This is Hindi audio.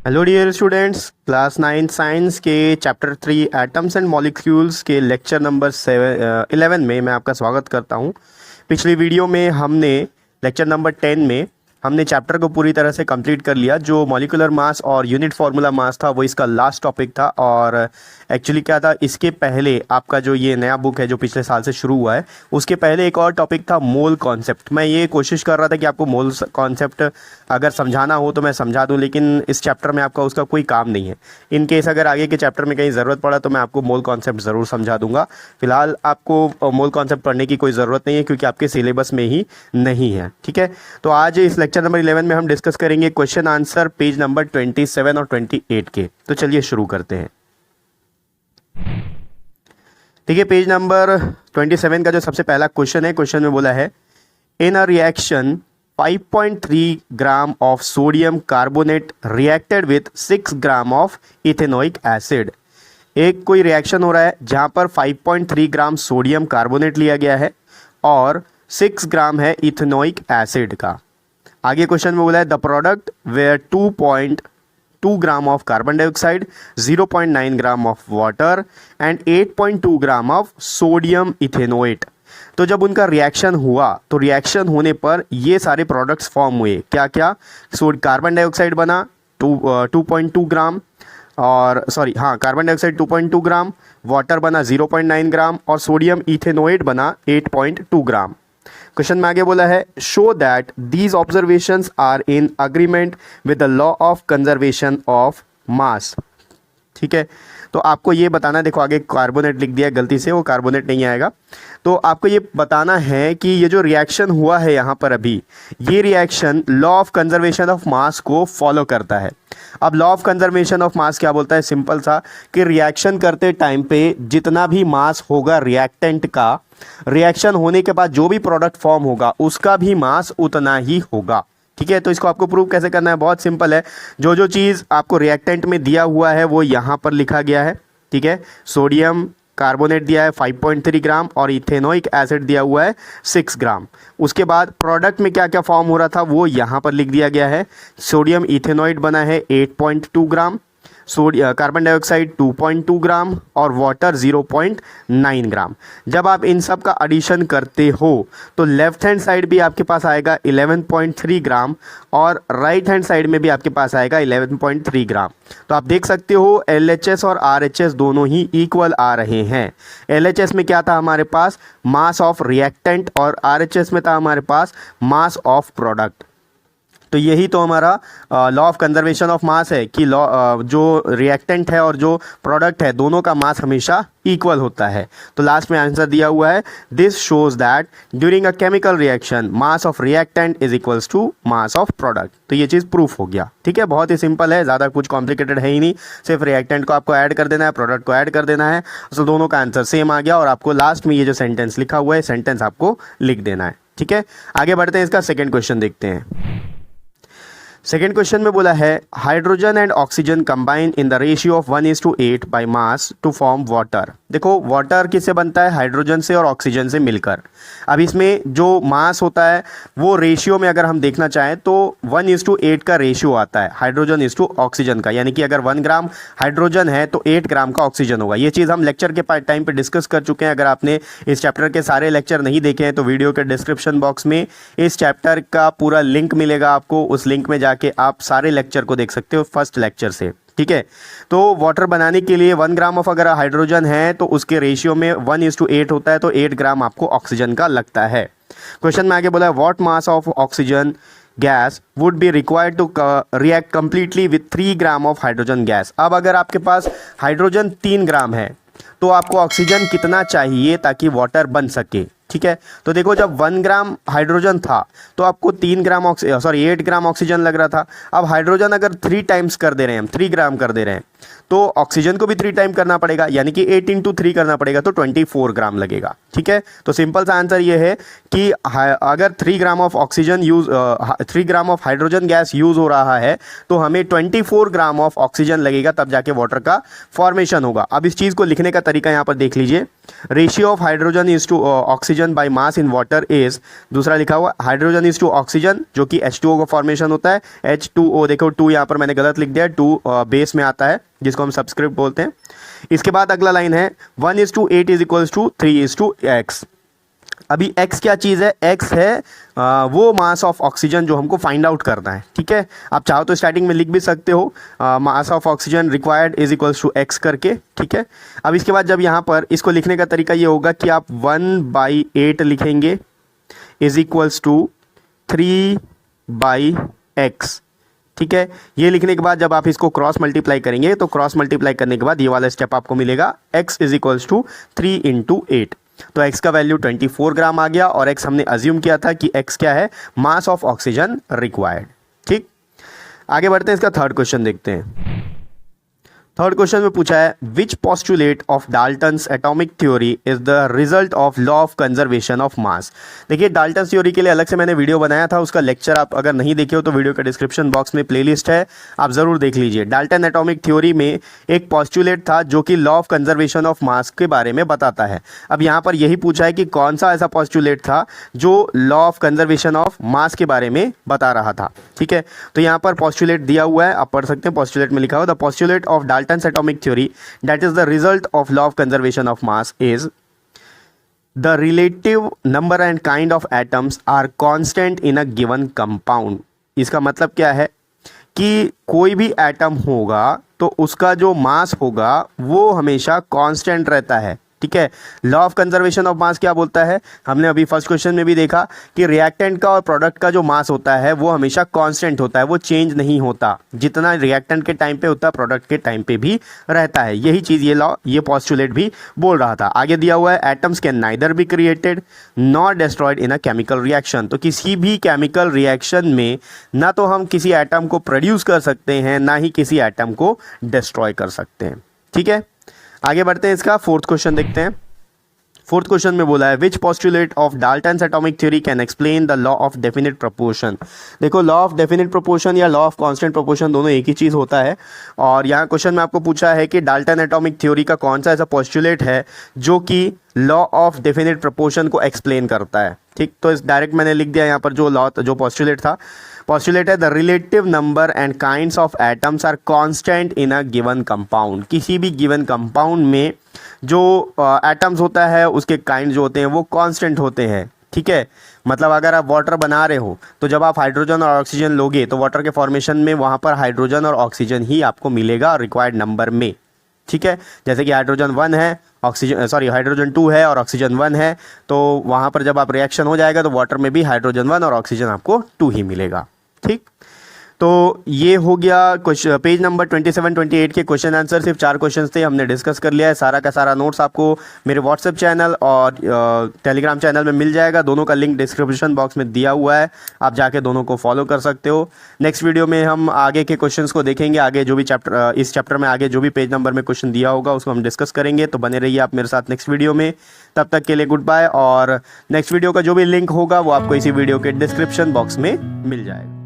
Hello dear students, class 9 science के चैप्टर 3 एटम्स एंड मॉलिक्यूल्स के लेक्चर नंबर 11 में मैं आपका स्वागत करता हूं। पिछली वीडियो में हमने लेक्चर नंबर 10 में हमने चैप्टर को पूरी तरह से कंप्लीट कर लिया। जो मॉलिक्यूलर मास और यूनिट फार्मूला मास था वो इसका लास्ट टॉपिक था। और एक्चुअली क्या था, इसके पहले आपका जो ये नया बुक है जो पिछले साल से शुरू हुआ है, उसके पहले एक और टॉपिक था मोल कॉन्सेप्ट। मैं ये कोशिश कर रहा था कि आपको मोल कॉन्सेप्ट अगर समझाना हो तो मैं समझा दूं, लेकिन इस चैप्टर में आपका उसका कोई काम नहीं है। इन केस अगर आगे के चैप्टर में कहीं ज़रूरत पड़ा तो मैं आपको मोल कॉन्सेप्ट ज़रूर समझा दूंगा। फिलहाल आपको मोल कॉन्सेप्ट पढ़ने की कोई ज़रूरत नहीं है क्योंकि आपके सिलेबस में ही नहीं है। ठीक है, तो आज इस लेक्चर नंबर 11 में हम डिस्कस करेंगे क्वेश्चन आंसर पेज नंबर 27 और 28 के। तो चलिए शुरू करते हैं। देखिए, पेज नंबर 27 का जो सबसे पहला क्वेश्चन है, क्वेश्चन में बोला है in a reaction 5.3 gram of sodium carbonate reacted with 6 gram of ethanoic acid. एक कोई रिएक्शन हो रहा है जहां पर 5.3 ग्राम सोडियम कार्बोनेट लिया गया है और 6 ग्राम है इथेनोइक एसिड का। आगे क्वेश्चन में बोला है the product where 2.2 gram of carbon dioxide, 0.9 gram of water and 8.2 gram of sodium ethanoate. तो जब उनका रिएक्शन हुआ तो रिएक्शन होने पर ये सारे प्रोडक्ट्स फॉर्म हुए। क्या क्या? कार्बन डाइऑक्साइड बना 2.2 ग्राम, और कार्बन डाइऑक्साइड 2.2 ग्राम, वाटर बना 0.9 ग्राम और सोडियम इथेनोएट बना 8.2 ग्राम। क्वेश्चन में आगे बोला है show that these observations are in agreement with the law of conservation of mass. ठीक है, तो आपको ये बताना, देखो आगे कार्बोनेट लिख दिया गलती से, वो कार्बोनेट नहीं आएगा। तो आपको ये बताना है कि ये जो रिएक्शन हुआ है यहाँ पर अभी, ये reaction law of conservation of मास को फॉलो करता है। अब लॉ ऑफ कंजर्वेशन ऑफ मास क्या बोलता है? सिंपल सा कि रिएक्शन करते टाइम पे जितना भी मास होगा रिएक्टेंट का, रिएक्शन होने के बाद जो भी प्रोडक्ट फॉर्म होगा उसका भी मास उतना ही होगा। ठीक है, तो इसको आपको प्रूव कैसे करना है? बहुत सिंपल है। जो जो चीज़ आपको रिएक्टेंट में दिया हुआ है वो यहाँ पर लिखा गया है। ठीक है, सोडियम कार्बोनेट दिया है 5.3 ग्राम और इथेनोइक एसिड दिया हुआ है 6 ग्राम। उसके बाद प्रोडक्ट में क्या क्या फॉर्म हो रहा था वो यहाँ पर लिख दिया गया है। सोडियम इथेनोइट बना है 8.2 ग्राम, कार्बन डाइऑक्साइड 2.2 ग्राम और वाटर 0.9 ग्राम। जब आप इन सब का एडिशन करते हो तो लेफ्ट हैंड साइड भी आपके पास आएगा 11.3 ग्राम और राइट हैंड साइड में भी आपके पास आएगा 11.3 ग्राम। तो आप देख सकते हो LHS और RHS दोनों ही इक्वल आ रहे हैं। LHS में क्या था हमारे पास? मास ऑफ रिएक्टेंट, और RHS में था हमारे पास मास ऑफ प्रोडक्ट। तो यही तो हमारा लॉ ऑफ कंजर्वेशन ऑफ मास है कि जो रिएक्टेंट है और जो प्रोडक्ट है दोनों का मास हमेशा इक्वल होता है। तो लास्ट में आंसर दिया हुआ है this shows that during a chemical reaction mass of reactant is equals to mass of product. तो ये चीज़ प्रूफ हो गया। ठीक है, बहुत ही सिंपल है, ज़्यादा कुछ कॉम्प्लिकेटेड है ही नहीं। सिर्फ रिएक्टेंट को आपको ऐड कर देना है, प्रोडक्ट को ऐड कर देना है, तो दोनों का आंसर सेम आ गया। और आपको लास्ट में ये जो सेंटेंस लिखा हुआ है सेंटेंस आपको लिख देना है। ठीक है, आगे बढ़ते हैं, इसका सेकेंड क्वेश्चन देखते हैं। सेकेंड क्वेश्चन में बोला है hydrogen and oxygen combine in the ratio of 1:8 by mass to form water. देखो वाटर किससे बनता है? हाइड्रोजन से और ऑक्सीजन से मिलकर। अब इसमें जो मास होता है वो रेशियो में अगर हम देखना चाहें तो 1:8 का रेशियो आता है हाइड्रोजन इज टू ऑक्सीजन का। यानी कि अगर 1 ग्राम हाइड्रोजन है तो 8 ग्राम का ऑक्सीजन होगा। ये चीज़ हम लेक्चर के टाइम पे डिस्कस कर चुके हैं। अगर आपने इस चैप्टर के सारे लेक्चर नहीं देखे हैं तो वीडियो के डिस्क्रिप्शन बॉक्स में इस चैप्टर का पूरा लिंक मिलेगा आपको। उस लिंक में जाके आप सारे लेक्चर को देख सकते हो फर्स्ट लेक्चर से। ठीक है, तो वाटर बनाने के लिए 1 ग्राम ऑफ अगर हाइड्रोजन है तो उसके रेशियो में 1:8 होता है, तो 8 ग्राम आपको ऑक्सीजन का लगता है। क्वेश्चन में आगे बोला है what mass of oxygen gas would be required to react completely with 3 gram of hydrogen gas. अब अगर आपके पास हाइड्रोजन 3 ग्राम है तो आपको ऑक्सीजन कितना चाहिए ताकि वाटर बन सके? ठीक है, तो देखो जब 1 ग्राम हाइड्रोजन था तो आपको 8 ग्राम ऑक्सीजन लग रहा था। अब हाइड्रोजन अगर 3 टाइम्स कर दे रहे हैं हम, 3 ग्राम कर दे रहे हैं, तो ऑक्सीजन को भी 3 टाइम करना पड़ेगा, यानी कि 8 इंटू 3 करना पड़ेगा, तो 24 ग्राम लगेगा। ठीक है, तो सिंपल सा आंसर ये है कि अगर 3 gram of oxygen 3 gram of hydrogen gas use हो रहा है तो हमें 24 ग्राम ऑफ ऑक्सीजन लगेगा, तब जाके वाटर का फॉर्मेशन होगा। अब इस चीज को लिखने का तरीका यहाँ पर देख लीजिए, ratio of hydrogen is to oxygen by mass in water is, दूसरा लिखा हुआ हाइड्रोजन इज टू ऑक्सीजन जो कि H2O का फॉर्मेशन होता है, H2O, देखो 2 यहाँ पर मैंने गलत लिख दिया, 2 बेस में आता है जिसको हम सबस्क्रिप्ट बोलते हैं। इसके बाद अगला लाइन है 1:8 इज इक्वल्स टू 3:x। अभी x क्या चीज़ है? x है वो मास ऑफ ऑक्सीजन जो हमको फाइंड आउट करना है। ठीक है, आप चाहो तो स्टार्टिंग में लिख भी सकते हो mass of oxygen required is equals to x करके। ठीक है, अब इसके बाद जब यहाँ पर इसको लिखने का तरीका ये होगा कि आप 1/8 लिखेंगे इज इक्वल्स टू 3/x। ठीक है, ये लिखने के बाद जब आप इसको क्रॉस मल्टीप्लाई करेंगे तो क्रॉस मल्टीप्लाई करने के बाद ये वाला स्टेप आपको मिलेगा, x is equals to 3 into 8। तो x का वैल्यू 24 ग्राम आ गया और x हमने अज्यूम किया था कि x क्या है? मास ऑफ ऑक्सीजन रिक्वायर्ड। ठीक, आगे बढ़ते हैं, इसका थर्ड क्वेश्चन देखते हैं। थर्ड क्वेश्चन में पूछा है which postulate of Dalton's atomic theory is the result of law of conservation of mass. देखिए, डाल्टन्स थ्योरी के लिए अलग से मैंने वीडियो बनाया था, उसका लेक्चर आप अगर नहीं देखे हो तो वीडियो के डिस्क्रिप्शन बॉक्स में प्लेलिस्ट है, आप जरूर देख लीजिए। डाल्टन एटॉमिक थ्योरी में एक पोस्टुलेट था जो कि लॉ ऑफ कंजर्वेशन ऑफ मास के बारे में बताता है। अब यहाँ पर यही पूछा है कि कौन सा ऐसा पोस्टुलेट था जो लॉ ऑफ कंजर्वेशन ऑफ मास के बारे में बता रहा था। ठीक है, तो यहाँ पर पोस्टुलेट दिया हुआ है, आप पढ़ सकते हैं। पोस्टुलेट में लिखा हुआ the postulate of Dalton's atomic theory that is the result of law of conservation of mass is the relative number and kind of atoms are constant in a given compound। इसका मतलब क्या है कि कोई भी एटम होगा तो उसका जो मास होगा वो हमेशा कांस्टेंट रहता है। ठीक है, लॉ ऑफ कंजर्वेशन ऑफ मास क्या बोलता है? हमने अभी फर्स्ट क्वेश्चन में भी देखा कि रिएक्टेंट का और प्रोडक्ट का जो मास होता है वो हमेशा कांस्टेंट होता है, वो चेंज नहीं होता। जितना रिएक्टेंट के टाइम पे होता है प्रोडक्ट के टाइम पे भी रहता है। यही चीज़ ये पोस्टुलेट भी बोल रहा था। आगे दिया हुआ है atoms can neither be created not destroyed in a chemical reaction. तो किसी भी केमिकल रिएक्शन में ना तो हम किसी एटम को प्रोड्यूस कर सकते हैं ना ही किसी एटम को डिस्ट्रॉय कर सकते हैं। ठीक है, आगे बढ़ते हैं, इसका फोर्थ क्वेश्चन देखते हैं। फोर्थ क्वेश्चन में बोला है which postulate of Dalton's atomic theory can explain the law of definite proportion. देखो, लॉ ऑफ डेफिनिट प्रोपोर्शन या लॉ ऑफ कांस्टेंट प्रोपोर्शन दोनों एक ही चीज़ होता है। और यहाँ क्वेश्चन में आपको पूछा है कि डाल्टन एटॉमिक थ्योरी का कौन सा ऐसा पोस्टुलेट है जो कि लॉ ऑफ डेफिनिट प्रोपोर्शन को एक्सप्लेन करता है। ठीक, तो इस डायरेक्ट मैंने लिख दिया यहाँ पर जो पोस्टुलेट था। पोस्टुलेट है the relative number and kinds of atoms are constant in a given compound. किसी भी गिवन कंपाउंड में जो एटम्स होता है उसके काइंड जो होते हैं वो कांस्टेंट होते हैं। ठीक है, मतलब अगर आप वाटर बना रहे हो तो जब आप हाइड्रोजन और ऑक्सीजन लोगे तो वाटर के फॉर्मेशन में वहाँ पर हाइड्रोजन और ऑक्सीजन ही आपको मिलेगा रिक्वायर्ड नंबर में। ठीक है, जैसे कि हाइड्रोजन 1 है, हाइड्रोजन 2 है और ऑक्सीजन 1 है, तो वहाँ पर जब आप रिएक्शन हो जाएगा तो वाटर में भी हाइड्रोजन 1 और ऑक्सीजन आपको 2 ही मिलेगा। ठीक, तो ये हो गया पेज नंबर 27-28 के क्वेश्चन आंसर। सिर्फ 4 क्वेश्चन थे, हमने डिस्कस कर लिया है। सारा का सारा नोट्स आपको मेरे व्हाट्सएप चैनल और टेलीग्राम चैनल में मिल जाएगा। दोनों का लिंक डिस्क्रिप्शन बॉक्स में दिया हुआ है, आप जाके दोनों को फॉलो कर सकते हो। नेक्स्ट वीडियो में हम आगे के क्वेश्चंस को देखेंगे। आगे जो भी चैप्टर इस चैप्टर में आगे जो भी पेज नंबर में क्वेश्चन दिया होगा उसको हम डिस्कस करेंगे। तो बने रहिए आप मेरे साथ नेक्स्ट वीडियो में। तब तक के लिए गुड बाय। और नेक्स्ट वीडियो का जो भी लिंक होगा वो आपको इसी वीडियो के डिस्क्रिप्शन बॉक्स में मिल जाएगा।